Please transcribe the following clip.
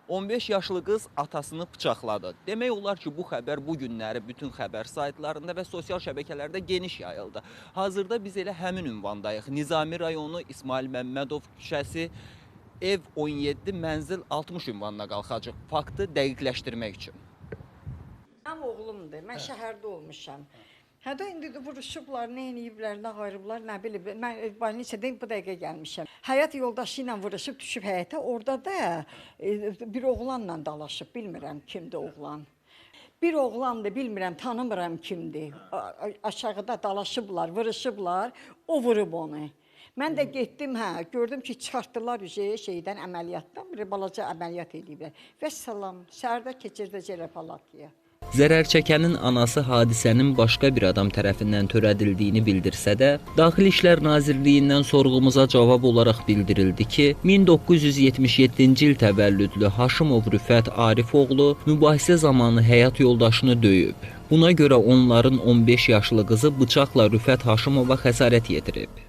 15 yaşlı qız atasını bıçaqladı. Demək olar ki, bu xəbər bu günləri bütün xəbər saytlarında və sosial şəbəkələrdə geniş yayıldı. Hazırda biz elə həmin ünvandayıq. Nizami rayonu İsmail Məmmədov küçəsi ev 17 mənzil 60 ünvanına qalxacaq. Faktı dəqiqləşdirmək üçün. Mənim oğlumdur. Mən şəhərdə olmuşam. Hədə indi də vuruşublar, nə eləyiblər, nə qayırıblar, nə bilib. Mən balnisədən bu dəqiqə gəlmişəm. Həyat yoldaşı ilə vuruşub düşüb həyətə. Orada da bir oğlanla dalaşıb, bilmirəm kimdir oğlan. Bir oğlandır, bilmirəm, tanımıram kimdir. Aşağıda dalaşıblar, vuruşublar, o vurub onu. Mən də getdim, gördüm ki, çıxartdılar şeydən, əməliyyatdan, bir balaca əməliyyat ediblər. Və salam, səhərdə keçirdəcəklər palataya. Zərərçəkənin anası hadisənin başqa bir adam tərəfindən törədildiyini bildirsə də, Daxili İşlər Nazirliyindən sorğumuza cavab olaraq bildirildi ki, 1977-ci il təvəllüdlü Haşimov Rüfət Arifoğlu mübahisə zamanı həyat yoldaşını döyüb. Buna görə onların 15 yaşlı qızı bıçaqla Rüfət Haşimova xəsarət yetirib.